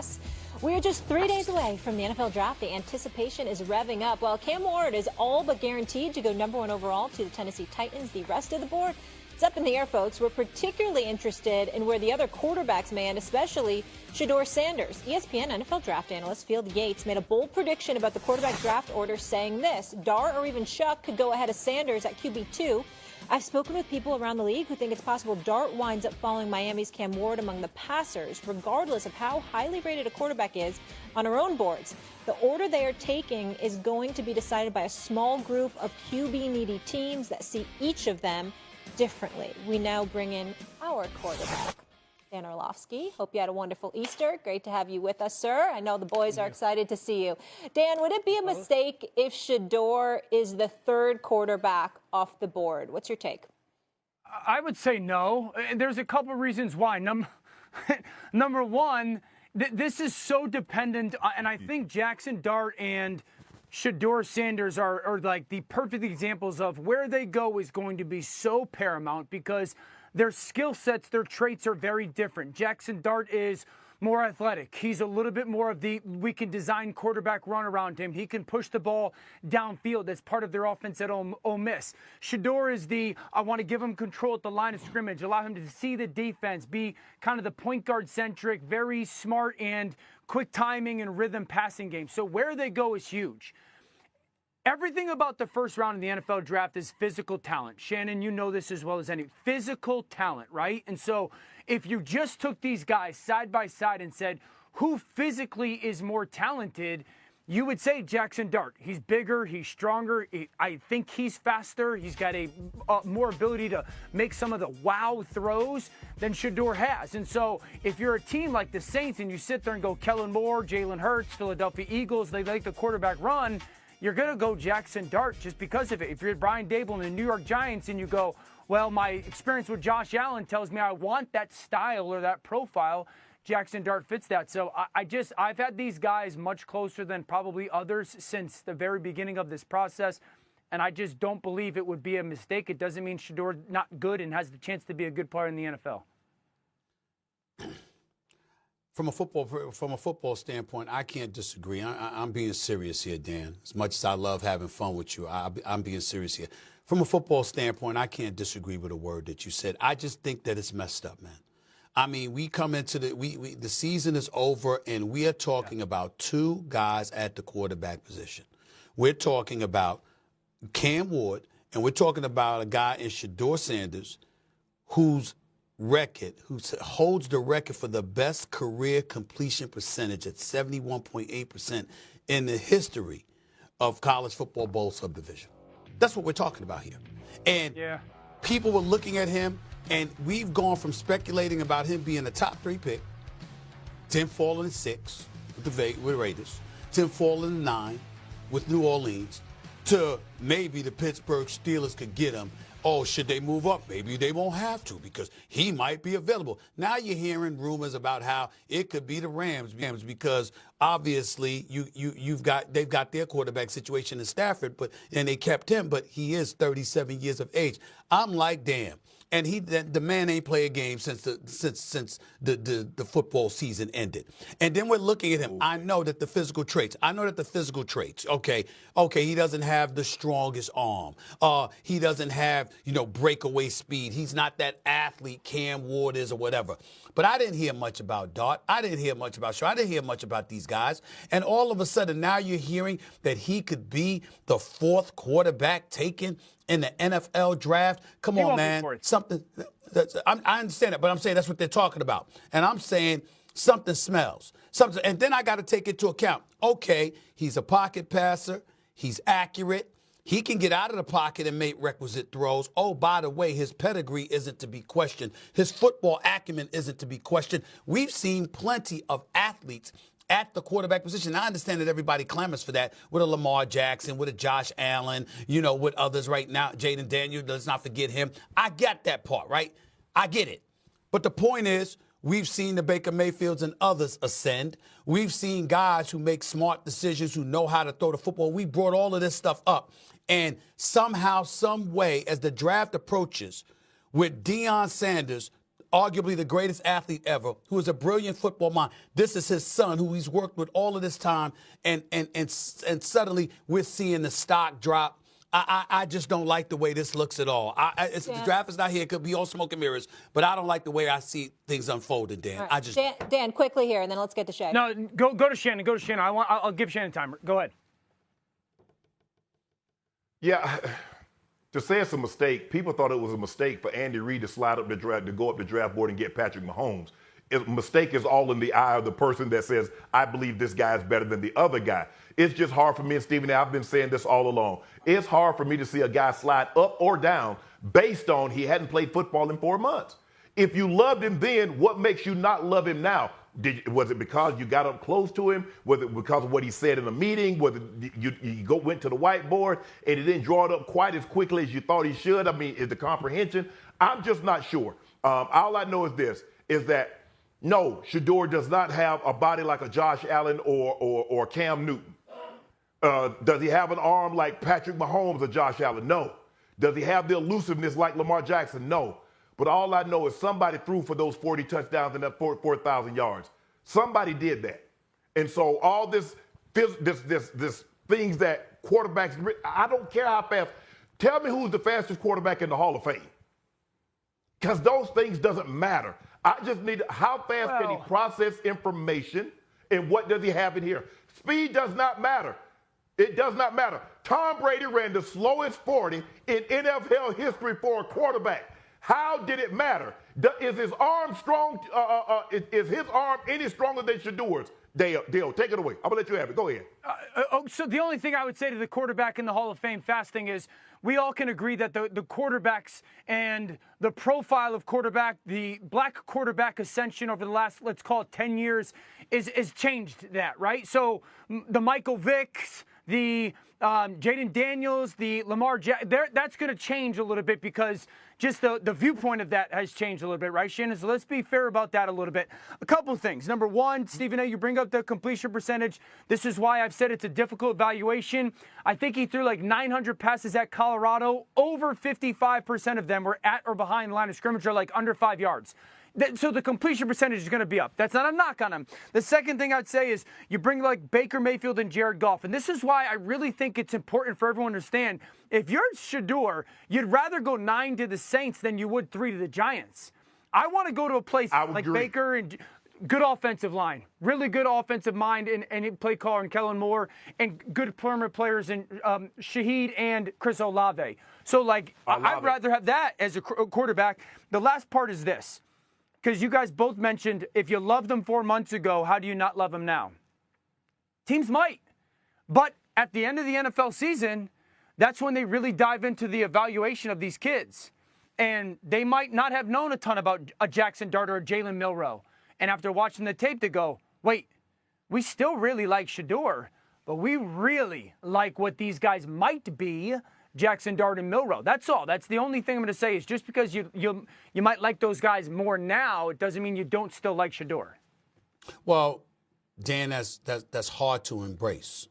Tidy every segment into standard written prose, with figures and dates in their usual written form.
success. We're just 3 days away from the NFL draft. The anticipation is revving up. While Cam Ward is all but guaranteed to go #1 overall to the Tennessee Titans, the rest of the board is up in the air, folks. We're particularly interested in where the other quarterbacks land, especially Shedeur Sanders. ESPN NFL draft analyst Field Yates made a bold prediction about the quarterback draft order, saying this: Dart or even Chuck could go ahead of Sanders at QB2. I've spoken with people around the league who think it's possible Dart winds up following Miami's Cam Ward among the passers, regardless of how highly rated a quarterback is on our own boards. The order they are taking is going to be decided by a small group of QB-needy teams that see each of them differently. We now bring in our quarterback, Dan Orlovsky. Hope you had a wonderful Easter. Great to have you with us, sir. I know the boys are excited to see you. Dan, would it be a mistake if Shedeur is the third quarterback off the board? What's your take? I would say no. There's a couple of reasons why. Number one, this is so dependent, and I think Jackson Dart and Shedeur Sanders are like the perfect examples of where they go is going to be so paramount because their skill sets, their traits are very different. Jackson Dart is more athletic. He's a little bit more of the, we can design quarterback run around him. He can push the ball downfield. That's part of their offense at Ole Miss. Shedeur is the, I want to give him control at the line of scrimmage, allow him to see the defense, be kind of the point guard centric, very smart and quick timing and rhythm passing game. So where they go is huge. Everything about the first round of the NFL draft is physical talent. Shannon, you know this as well as any. Physical talent, right? And so if you just took these guys side by side and said, who physically is more talented, you would say Jackson Dart. He's bigger, he's stronger. I think he's faster. He's got a more ability to make some of the wow throws than Shedeur has. And so if you're a team like the Saints and you sit there and go Kellen Moore, Jalen Hurts, Philadelphia Eagles, they like the quarterback run, you're going to go Jackson Dart just because of it. If you're Brian Dable and the New York Giants and you go, well, my experience with Josh Allen tells me I want that style or that profile, Jackson Dart fits that. So I've had these guys much closer than probably others since the very beginning of this process, and I just don't believe it would be a mistake. It doesn't mean Shedeur's not good and has the chance to be a good player in the NFL. From a football standpoint, I can't disagree. I'm being serious here, Dan. As much as I love having fun with you, I'm being serious here. From a football standpoint, I can't disagree with a word that you said. I just think that it's messed up, man. I mean, we come into the season is over, and we are talking about two guys at the quarterback position. We're talking about Cam Ward, and we're talking about a guy in Shedeur Sanders who holds the record for the best career completion percentage at 71.8% in the history of college football bowl subdivision. That's what we're talking about here. And people were looking at him, and we've gone from speculating about him being a top 3 pick, to him falling at 6 with the Raiders, to him falling at 9 with New Orleans, to maybe the Pittsburgh Steelers could get him. Oh, should they move up? Maybe they won't have to because he might be available. Now you're hearing rumors about how it could be the Rams because obviously they've got their quarterback situation in Stafford, and they kept him, but he is 37 years of age. I'm like, damn. And the man ain't play a game since the football season ended. And then we're looking at him. I know that the physical traits. Okay, he doesn't have the strongest arm. He doesn't have, breakaway speed. He's not that athlete Cam Ward is or whatever. But I didn't hear much about Dart. I didn't hear much about Shaw. I didn't hear much about these guys. And all of a sudden now you're hearing that he could be the 4th quarterback taken in the NFL draft. Come on, man. I understand that, but I'm saying that's what they're talking about. And I'm saying something smells. And then I got to take into account, okay, he's a pocket passer. He's accurate. He can get out of the pocket and make requisite throws. Oh, by the way, his pedigree isn't to be questioned. His football acumen isn't to be questioned. We've seen plenty of athletes at the quarterback position. I understand that everybody clamors for that with a Lamar Jackson, with a Josh Allen, with others right now. Jaden Daniels, let's not forget him. I get that part, right? I get it. But the point is, we've seen the Baker Mayfields and others ascend. We've seen guys who make smart decisions, who know how to throw the football. We brought all of this stuff up. And somehow, some way, as the draft approaches, with Deion Sanders arguably the greatest athlete ever, who is a brilliant football mind. This is his son, who he's worked with all of this time, and suddenly we're seeing the stock drop. I just don't like the way this looks at all. The draft is not here. It could be all smoke and mirrors, but I don't like the way I see things unfolding, Dan. Right. Dan, quickly here, and then let's get to Shay. No, go to Shannon. Go to Shannon. I'll give Shannon time. Go ahead. Yeah, to say it's a mistake, people thought it was a mistake for Andy Reid to slide up the draft, to go up the draft board and get Patrick Mahomes. A mistake is all in the eye of the person that says, I believe this guy is better than the other guy. It's just hard for me, and Stephen, I've been saying this all along. It's hard for me to see a guy slide up or down based on he hadn't played football in 4 months. If you loved him then, what makes you not love him now? Was it because you got up close to him? Was it because of what he said in a meeting? Was it you went to the whiteboard and he didn't draw it up quite as quickly as you thought he should? I mean, is the comprehension? I'm just not sure. All I know is this, is that no, Shedeur does not have a body like a Josh Allen or Cam Newton. Does he have an arm like Patrick Mahomes or Josh Allen? No. Does he have the elusiveness like Lamar Jackson? No. But all I know is somebody threw for those 40 touchdowns and that 4,000 yards. Somebody did that. And so all this things that quarterbacks, I don't care how fast. Tell me who's the fastest quarterback in the Hall of Fame. Because those things doesn't matter. I just need, how fast can he process information, and what does he have in here? Speed does not matter. It does not matter. Tom Brady ran the slowest 40 in NFL history for a quarterback. How did it matter? Is his arm strong? Is his arm any stronger than Shedeur's? Dale, take it away. I'm going to let you have it. Go ahead. So the only thing I would say to the quarterback in the Hall of Fame fasting is we all can agree that the quarterbacks and the profile of quarterback, the black quarterback ascension over the last, let's call it 10 years, is changed that, right? So the Michael Vicks, the Jaden Daniels, the Lamar Jackson, that's going to change a little bit because just the viewpoint of that has changed a little bit, right, Shannon? So let's be fair about that a little bit. A couple of things. Number one, Stephen A., you bring up the completion percentage. This is why I've said it's a difficult evaluation. I think he threw like 900 passes at Colorado. Over 55% of them were at or behind the line of scrimmage, or like under 5 yards. So the completion percentage is going to be up. That's not a knock on him. The second thing I'd say is you bring like Baker Mayfield and Jared Goff. And this is why I really think it's important for everyone to understand. If you're Shedeur, you'd rather go 9 to the Saints than you would 3 to the Giants. I want to go to a place like Baker and good offensive line, really good offensive mind and play caller and Kellen Moore, and good perimeter players in Shaheed and Chris Olave. So like I'd rather have that as a quarterback. The last part is this. Because you guys both mentioned if you loved them 4 months ago, how do you not love them now? Teams might. But at the end of the NFL season, that's when they really dive into the evaluation of these kids. And they might not have known a ton about a Jackson Dart or a Jalen Milroe. And after watching the tape, they go, wait, we still really like Shedeur, but we really like what these guys might be, Jackson Dart and Milroe. That's all. That's the only thing I'm going to say is just because you might like those guys more now, it doesn't mean you don't still like Shedeur. Well, Dan, that's hard to embrace.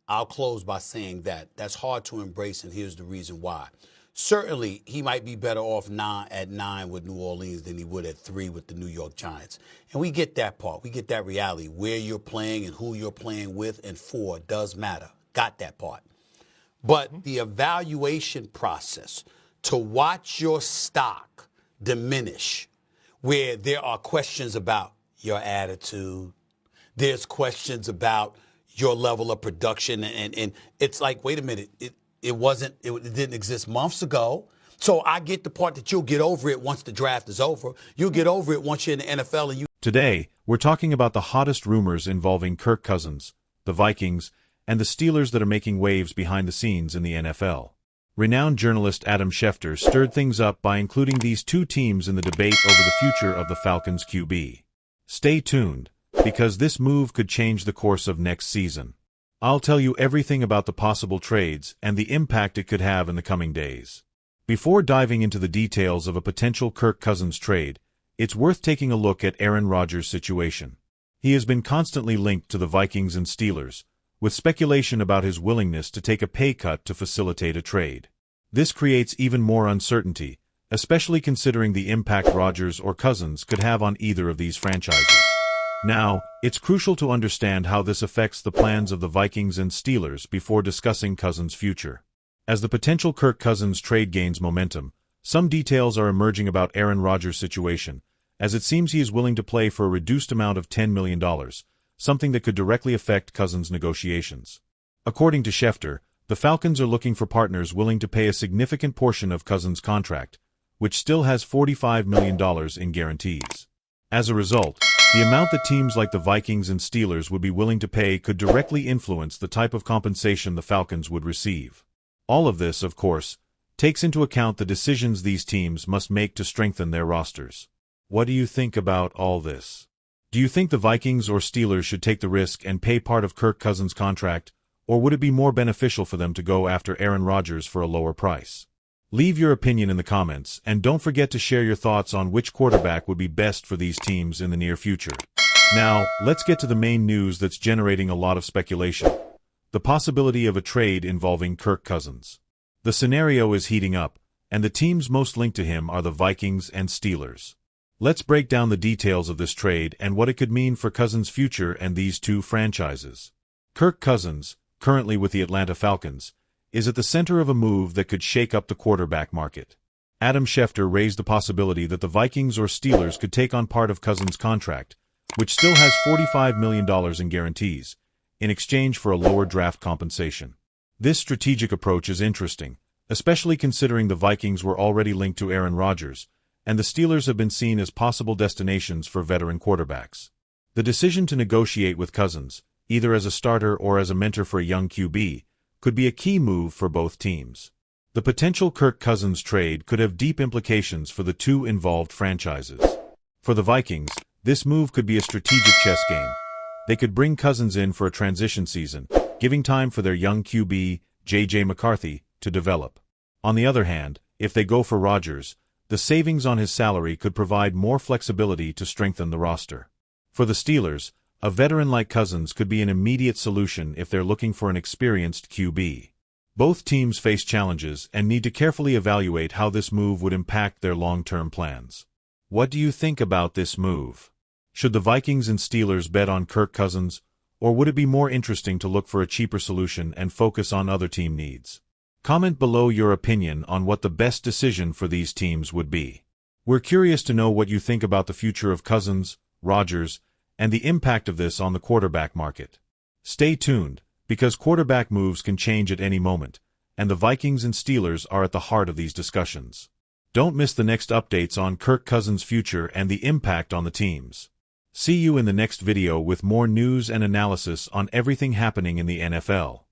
I'll close by saying that. That's hard to embrace, and here's the reason why. Certainly, he might be better off at 9 with New Orleans than he would at 3 with the New York Giants. And we get that part. We get that reality. Where you're playing and who you're playing with, and 4 does matter. Got that part. But the evaluation process, to watch your stock diminish, where there are questions about your attitude, there's questions about your level of production, and it's like, wait a minute, it didn't exist months ago. So I get the part that you'll get over it once the draft is over. You'll get over it once you're in the NFL. And Today, we're talking about the hottest rumors involving Kirk Cousins, the Vikings, and the Steelers that are making waves behind the scenes in the NFL. Renowned journalist Adam Schefter stirred things up by including these two teams in the debate over the future of the Falcons QB. Stay tuned, because this move could change the course of next season. I'll tell you everything about the possible trades and the impact it could have in the coming days. Before diving into the details of a potential Kirk Cousins trade, it's worth taking a look at Aaron Rodgers' situation. He has been constantly linked to the Vikings and Steelers, with speculation about his willingness to take a pay cut to facilitate a trade. This creates even more uncertainty, especially considering the impact Rodgers or Cousins could have on either of these franchises. Now, it's crucial to understand how this affects the plans of the Vikings and Steelers before discussing Cousins' future. As the potential Kirk Cousins trade gains momentum, some details are emerging about Aaron Rodgers' situation, as it seems he is willing to play for a reduced amount of $10 million, something that could directly affect Cousins' negotiations. According to Schefter, the Falcons are looking for partners willing to pay a significant portion of Cousins' contract, which still has $45 million in guarantees. As a result, the amount that teams like the Vikings and Steelers would be willing to pay could directly influence the type of compensation the Falcons would receive. All of this, of course, takes into account the decisions these teams must make to strengthen their rosters. What do you think about all this? Do you think the Vikings or Steelers should take the risk and pay part of Kirk Cousins' contract, or would it be more beneficial for them to go after Aaron Rodgers for a lower price? Leave your opinion in the comments, and don't forget to share your thoughts on which quarterback would be best for these teams in the near future. Now, let's get to the main news that's generating a lot of speculation: the possibility of a trade involving Kirk Cousins. The scenario is heating up, and the teams most linked to him are the Vikings and Steelers. Let's break down the details of this trade and what it could mean for Cousins' future and these two franchises. Kirk Cousins, currently with the Atlanta Falcons, is at the center of a move that could shake up the quarterback market. Adam Schefter raised the possibility that the Vikings or Steelers could take on part of Cousins' contract, which still has $45 million in guarantees, in exchange for a lower draft compensation. This strategic approach is interesting, especially considering the Vikings were already linked to Aaron Rodgers, and the Steelers have been seen as possible destinations for veteran quarterbacks. The decision to negotiate with Cousins, either as a starter or as a mentor for a young QB, could be a key move for both teams. The potential Kirk Cousins trade could have deep implications for the two involved franchises. For the Vikings, this move could be a strategic chess game. They could bring Cousins in for a transition season, giving time for their young QB, J.J. McCarthy, to develop. On the other hand, if they go for Rodgers, the savings on his salary could provide more flexibility to strengthen the roster. For the Steelers, a veteran like Cousins could be an immediate solution if they're looking for an experienced QB. Both teams face challenges and need to carefully evaluate how this move would impact their long-term plans. What do you think about this move? Should the Vikings and Steelers bet on Kirk Cousins, or would it be more interesting to look for a cheaper solution and focus on other team needs? Comment below your opinion on what the best decision for these teams would be. We're curious to know what you think about the future of Cousins, Rodgers, and the impact of this on the quarterback market. Stay tuned, because quarterback moves can change at any moment, and the Vikings and Steelers are at the heart of these discussions. Don't miss the next updates on Kirk Cousins' future and the impact on the teams. See you in the next video with more news and analysis on everything happening in the NFL.